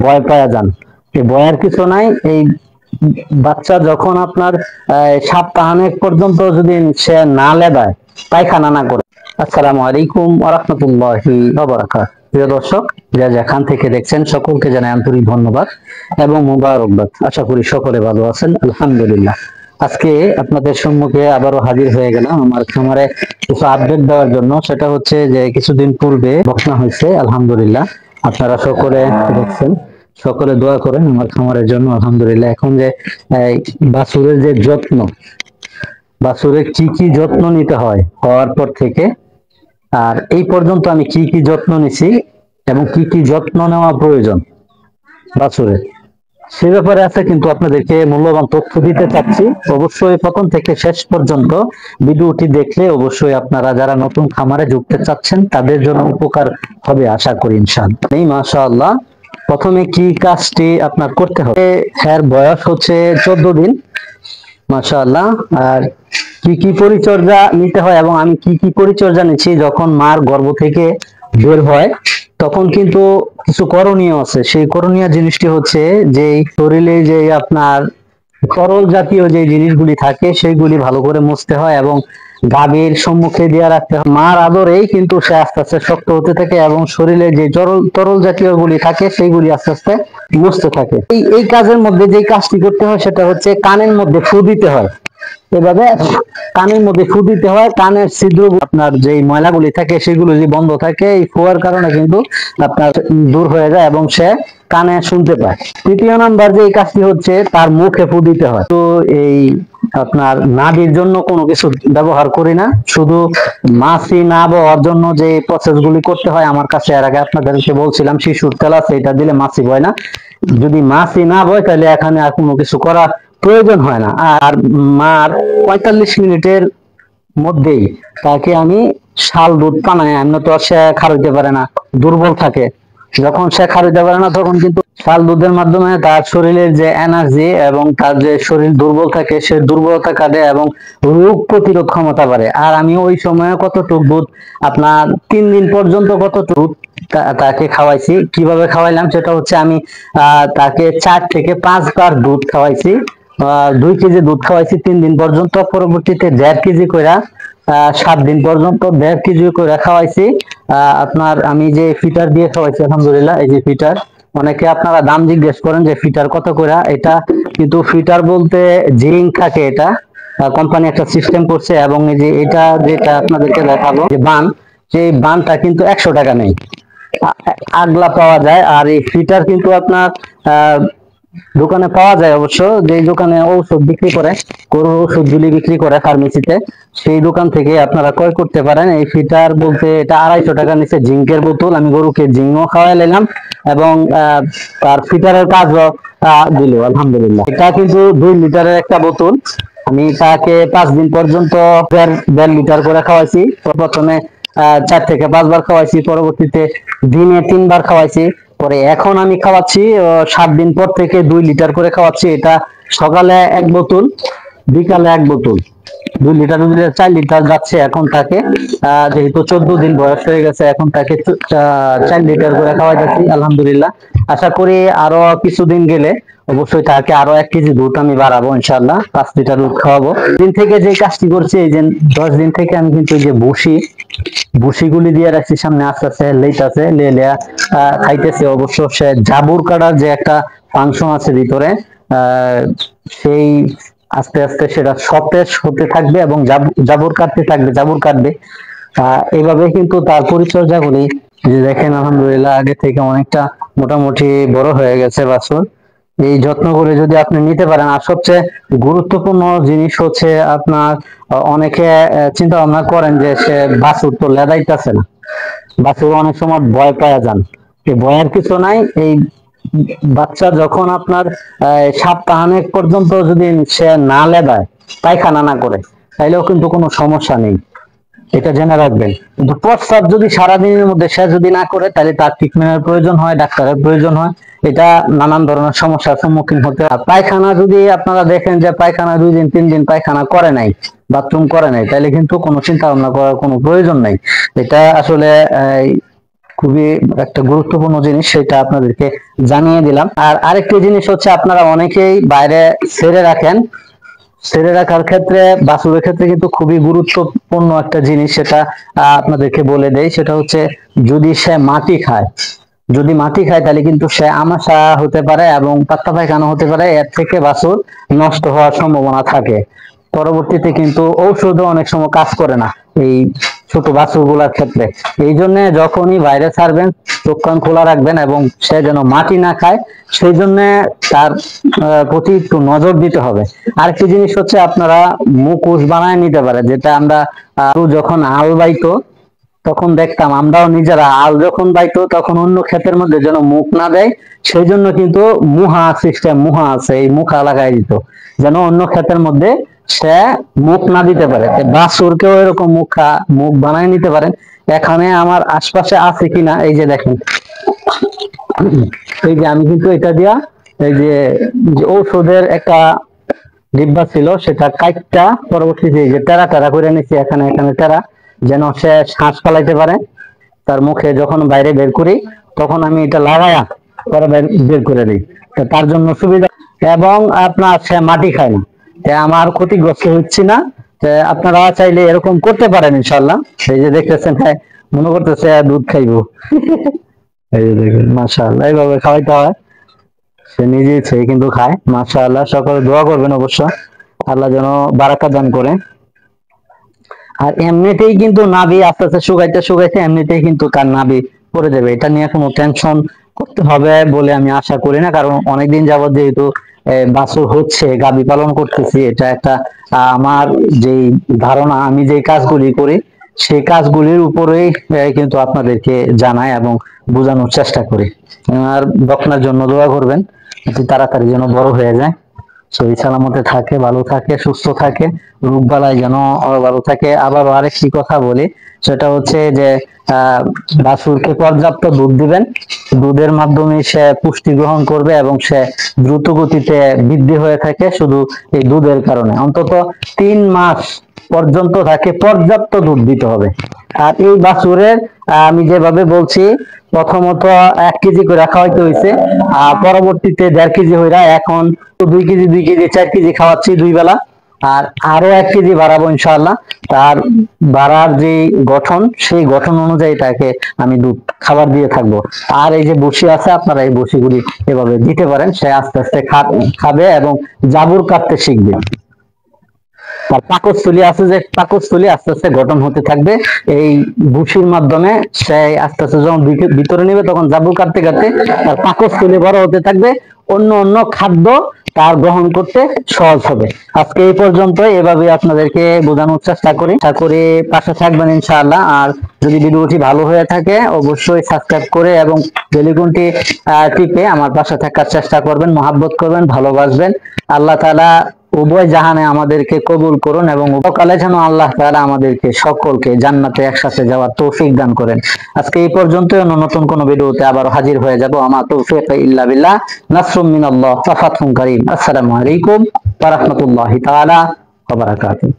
ভয় পাওয়া যান। এই ভয়ের কিছু নাই। এই বাচ্চা যখন আপনার সপ্তাহানেক পর্যন্ত যদি সে না লেবায়, পায়খানা না করে। আসসালামু আলাইকুম ওয়া রাহমাতুল্লাহি ওয়া বারাকাতুহু। প্রিয় দর্শক, যে যেখান থেকে দেখছেন সকলকে জানাই আন্তরিক ধন্যবাদ এবং মুবারকবাদ। আশা করি সকলে ভালো আছেন, আলহামদুলিল্লাহ। আজকে আপনাদের সম্মুখে আবারও হাজির হয়ে গেলাম আমার খামারে কিছু আপডেট দেওয়ার জন্য। সেটা হচ্ছে যে কিছুদিন পূর্বে বসানো হয়েছে, আলহামদুলিল্লাহ। আপনারা সকলে দেখছেন, সকলে দোয়া করেন আমার খামারের জন্য, আলহামদুলিল্লাহ। এখন যে বাছুরের যে যত্ন, বাছুরের কি কি যত্ন নিতে হয় হওয়ার পর থেকে আর এই পর্যন্ত আমি কি কি যত্ন নিছি এবং কি কি যত্ন নেওয়া প্রয়োজন বাছুরের, সে ব্যাপারে আছে কিন্তু আপনাদেরকে মূল্যবান তথ্য দিতে চাচ্ছি। অবশ্যই প্রথম থেকে শেষ পর্যন্ত ভিডিওটি দেখলে অবশ্যই আপনারা যারা নতুন খামারে যুক্তে চাচ্ছেন তাদের জন্য উপকার হবে আশা করি ইনশাআল্লাহ। এই মাশাআল্লাহ, প্রথমে কি কাজটি আপনার করতে হবে, এর বয়স হচ্ছে 14 দিন মাশাআল্লাহ। আর কি কি পরিচর্যা নিতে হয় এবং আমি কি কি পরিচর্যা নিচ্ছি যখন মার গর্ভ থেকে বের হয়, তখন কিন্তু কিছু করণীয় আছে। সেই করণীয় জিনিসটি হচ্ছে যে শরীরে যে আপনার তরল জাতীয় যে জিনিসগুলি থাকে সেইগুলি ভালো করে মুছতে হয় এবং গাভীর সম্মুখে দিয়ে রাখতে হয়। মার আদরেই কিন্তু সে আস্তে আস্তে শক্ত হতে থাকে এবং শরীরে যে তরল জাতীয় গুলি থাকে সেইগুলি আস্তে আস্তে মুছতে থাকে। এই কাজের মধ্যে যে কাজটি করতে হয় সেটা হচ্ছে কানের মধ্যে ফু দিতে হয়। এভাবে কানের মধ্যে ফু দিতে হয়। কানের ছিদ্র আপনার যে ময়লাগুলি থাকে সেগুলো যদি বন্ধ থাকে, এই ফুয়ার কারণে কিন্তু আপনার দূর হয়ে যায় এবং সে কানে শুনতে পায়। তৃতীয় নাম্বার যে কাজটি হচ্ছে তার মুখে ফু দিতে হয়। তো এই আপনার নাভির জন্য কোনো কিছু ব্যবহার করি না, শুধু মাছি না হওয়ার জন্য যে প্রসেস গুলি করতে হয় আমার কাছে এর আগে আপনাদেরকে বলছিলাম, শিশুর তেল আছে, এটা দিলে মাছি বয় না। যদি মাছি না বয় তাহলে এখানে আর কোনো কিছু করা প্রয়োজন হয় না। আর মার 45 মিনিটের মধ্যেই তাকে আমি শাল দুধ পানাই, এমনি তো সে খাওয়াইতে পারে না, দুর্বল থাকে। যখন সে খাওয়াইতে পারে না তখন কিন্তু শাল দুধের মাধ্যমে তার শরীরের যে এনার্জি এবং তার যে শরীর দুর্বল থাকে সে দুর্বলতা কাটে এবং রোগ প্রতিরোধ ক্ষমতা বাড়ে। আর আমি ওই সময়ে কতটুক দুধ আপনার 3 দিন পর্যন্ত কতটুক তাকে খাওয়াইছি। কিভাবে খাওয়াইলাম সেটা হচ্ছে আমি তাকে 4 থেকে 5 বার দুধ খাওয়াইছি। 2 কেজি দুধ খাওয়াইছি 3 দিন পর্যন্ত। পরবর্তীতে 1.5 কেজি করে 7 দিন পর্যন্ত 1.5 কেজি করে খাওয়াইছি। আপনার আমি যে ফিটার দিয়ে খাওয়াইছি, আলহামদুলিল্লাহ। এই যে ফিটার, অনেকে আপনারা দাম জিজ্ঞেস করেন যে ফিটার কত করে। এটা কিন্তু ফিটার বলতে জিঙ্ক থাকে, এটা কোম্পানি একটা সিস্টেম করছে। এবং এই যে এটা যেটা আপনাদেরকে দেখাবো যে বান, সেই বানটা কিন্তু 100 টাকা নেই, আগলা পাওয়া যায়। আর এই ফিটার কিন্তু আপনার দোকানে পাওয়া যায়, অবশ্য যে দোকানে ঔষধ বিক্রি করে, গরুর ওষুধ গুলি বিক্রি করে ফার্মেসিতে, সেই দোকান থেকে আপনারা ক্রয় করতে পারেন। এই ফিটার বলতে এটা 250 টাকা নিচে জিঙ্কের বোতল। আমি গরুকে জিঙ্কও খাওয়াই নিলাম এবং তার ফিটারের কাজও দিল, আলহামদুলিল্লাহ। এটা কিন্তু 2 লিটারের একটা বোতল। আমি তাকে 5 দিন পর্যন্ত 1.5 লিটার করে খাওয়াইছি। প্রথমে 4 থেকে 5 বার খাওয়াইছি, পরবর্তীতে দিনে 3 বার খাওয়াইছি। পরে এখন আমি খাওয়াচ্ছি 7 দিন পর থেকে 2 লিটার করে খাওয়াচ্ছি। এটা সকালে 1 বোতল, বিকালে 1 বোতল, 2 লিটার 4 লিটার যাচ্ছে এখন তাকে। যেহেতু 14 দিন বয়স হয়ে গেছে, এখন তাকে 4 লিটার করে খাওয়াইতেছি, আলহামদুলিল্লাহ। আশা করি আরো কিছুদিন গেলে অবশ্যই তাকে আরো 1 কেজি দুধ আমি বাড়াবো ইনশাআল্লাহ, 5 লিটার দুধ খাওয়াবো। দিন থেকে যে কাজটি করছি, এই যে 10 দিন থেকে আমি কিন্তু এই যে ভুসিগুলি দিয়ে রাখছি সামনে, আস্তে আস্তে লেইতাছে, লেয়া খাইতেছে। অবশ্য সে জাবুর কাটার যে একটা ফাংশন আছে ভিতরে, সেই আস্তে আস্তে সেটা সতেজ হতে থাকবে এবং জাবুর কাটতে থাকবে, জাবুর কাটবে। এইভাবে কিন্তু তার পরিচর্যা করি। যে দেখেন আলহামদুলিল্লাহ আগে থেকে অনেকটা মোটামুটি বড় হয়ে গেছে বাছুর। এই যত্ন করে যদি আপনি নিতে পারেন। আর সবচেয়ে গুরুত্বপূর্ণ জিনিস হচ্ছে আপনার, অনেকে চিন্তা ভাবনা করেন যে সে বাছুর তো লেদাইতেছে না, বাছুর অনেক সময় ভয় পাওয়া যান। এই ভয়ের কিছু নাই। এই বাচ্চা যখন আপনার সপ্তাহানেক পর্যন্ত যদি সে না লেদায়, পায়খানা না করে, তাইলেও কিন্তু কোনো সমস্যা নেই, এটা জেনে রাখবেন। কিন্তু প্রস্রাব যদি সারাদিনের মধ্যে সে যদি না করে, তাহলে তার ট্রিটমেন্টের প্রয়োজন হয়, ডাক্তারের প্রয়োজন হয়। এটা নানান ধরনের সমস্যার সম্মুখীন হতে হয়। পায়খানা যদি আপনারা দেখেন যে পায়খানা 2 দিন 3 দিন পায়খানা করে নাই, বাথরুম করে নাই, তাহলে কিন্তু কোনো চিন্তা ভাবনা করার কোনো প্রয়োজন নাই। এটা আসলে খুবই একটা গুরুত্বপূর্ণ জিনিস, সেটা আপনাদেরকে জানিয়ে দিলাম। আর আরেকটি জিনিস হচ্ছে, আপনারা অনেকেই বাইরে ছেড়ে রাখেন। ছেড়ে রাখার ক্ষেত্রে বাছুরের ক্ষেত্রে কিন্তু খুবই গুরুত্বপূর্ণ একটা জিনিস, সেটা আপনাদেরকে বলে দেই। সেটা হচ্ছে, যদি সে মাটি খায়, যদি মাটি খায় তাহলে কিন্তু সে আমাশা হতে পারে এবং পাতলা পায়খানা হতে পারে। এর থেকে বাছুর নষ্ট হওয়ার সম্ভাবনা থাকে। পরবর্তীতে কিন্তু ঔষধও অনেক সময় কাজ করে না এই ছোট বাছুর গুলার ক্ষেত্রে। এই জন্য যখনই বাইরে ছাড়বেন, চোখ কান খোলা রাখবেন এবং সে যেন মাটি না খায়, সেই জন্য তার প্রতি একটু নজর দিতে হবে। আরেকটি জিনিস হচ্ছে, আপনারা মুখোশ বানায় নিতে পারে, যেটা আমরা যখন হাল বাইতো তখন দেখতাম, আমরাও নিজেরা আল যখন বাইতো তখন অন্য ক্ষেতের মধ্যে যেন মুখ না দেয়, সেই জন্য কিন্তু মুহা সিস্টেম, মুহা আছে, এই মুখা লাগাই দিত, যেন অন্য ক্ষেতের মধ্যে সে মুখ না দিতে পারে। বাছুরকেও এরকম মুখ বানায় নিতে পারেন। এখানে আমার আশপাশে আছে কিনা, এই যে দেখেন, এই যে আমি কিন্তু এটা দিয়া, এই যে ঔষধের একটা ডিব্বা ছিল, সেটা কাইটটা পরবর্তীতে যে টেরা টেরা করে নিচ্ছি, এখানে এখানে টেরা, যেন সে শ্বাস ফেলাইতে পারে। তার মুখে যখন বাইরে বের করি, তখন আমি এটা লাগায়া পরে বের করে দিই, তার জন্য সুবিধা। এবং আপনার সে মাটি খায় না, আমার ক্ষতিগ্রস্ত হচ্ছে না। আপনারা চাইলে এরকম করতে পারেন ইনশাল্লাহ। এই যে দেখতেছেন, হ্যাঁ, মনে করতেছে দুধ খাইবো। এই যে দেখেন, মাশাআল্লাহ, এইভাবে খাওয়াইতে হয়। সে নিজেই সে কিন্তু খায়, মাশাআল্লাহ। সকলে দোয়া করবেন অবশ্য, আল্লাহ যেন বারাকা দান করে। আর এমনিতেই কিন্তু নাভি আস্তে আস্তে শুকাইতে শুকাইতে এমনিতেই কিন্তু তার নাভি পড়ে যাবে। এটা নিয়ে কোনো টেনশন করতে হবে বলে আমি আশা করি না, কারণ অনেকদিন যাবত যেহেতু বাছুর হচ্ছে, গাভী পালন করতেছি, এটা একটা আমার যেই ধারণা, আমি যে কাজগুলি করি সেই কাজগুলির উপরেই কিন্তু আপনাদেরকে জানাই এবং বোঝানোর চেষ্টা করি। আর বকনার জন্য দোয়া করবেন, একটু তাড়াতাড়ি যেন বড় হয়ে যায়, শরীর সালামতে থাকে, ভালো থাকে, সুস্থ থাকে, রোগ বালাই যেন ভালো থাকে। আবার আরেকটি কথা বলি, সেটা হচ্ছে যে বাছুরকে পর্যাপ্ত দুধ দিবেন। দুধের মাধ্যমে সে পুষ্টি গ্রহণ করবে এবং সে দ্রুত গতিতে বৃদ্ধি হয়ে থাকে শুধু এই দুধের কারণে। অন্তত 3 মাস পর্যন্ত তাকে পর্যাপ্ত দুধ দিতে হবে। আর এই বাছুরের আমি যেভাবে বলছি, প্রথমত 1 কেজি করে খাওয়াইতে হয়েছে, পরবর্তীতে 1.5 কেজি হইরা এখন 2 কেজি 2 কেজি 4 কেজি খাওয়াচ্ছি 2 বেলা। আর আরো 1 কেজি বাড়াবো ইনশাআল্লাহ। তার বাড়ার যে গঠন, সেই গঠন অনুযায়ী তাকে আমি দুধ খাবার দিয়ে থাকবো। আর এই যে বসি আছে, আপনারা এই বসিগুলি এভাবে দিতে পারেন, সে আস্তে আস্তে খাবে এবং জাবুর কাটতে শিখবে। তার পাকস্থলী আছে, যে পাকস্থলী আস্তে আস্তে গঠন হতে থাকবে এই ভুসির মাধ্যমে। সে আস্তে আস্তে যখন ভিতরে নেবে, তখন জাবু কাটতে কাটতে তার পাকস্থলী বড় হতে থাকবে, অন্য অন্য খাদ্য তার গ্রহণ করতে সহজ হবে। আজকে এই পর্যন্ত, এভাবে আপনাদেরকে বোঝানোর চেষ্টা করি। আশা করি পাশে থাকবেন ইনশাআল্লাহ। আর যদি ভিডিওটি ভালো হয়ে থাকে, অবশ্যই সাবস্ক্রাইব করে এবং বেল-আইকনটি টিপে আমার পাশে থাকার চেষ্টা করবেন, মহাব্বত করবেন, ভালোবাসবেন। আল্লাহ তাআলা উভয় জাহানে আমাদেরকে কবুল করুন এবং উভকালে যেন আল্লাহ তাআলা আমাদেরকে সকলকে জান্নাতে একসাথে যাওয়ার তৌফিক দান করেন। আজকে এই পর্যন্ত, নতুন কোন ভিডিওতে আবার হাজির হয়ে যাব। আমা তৌফিক ইল্লা বিল্লাহ, নাসরুম মিনাল্লাহ ওয়া ফাতহুন কারীম। আসসালামু আলাইকুম ওয়া রাহমাতুল্লাহি তাআলা ওয়া বারাকাতুহু।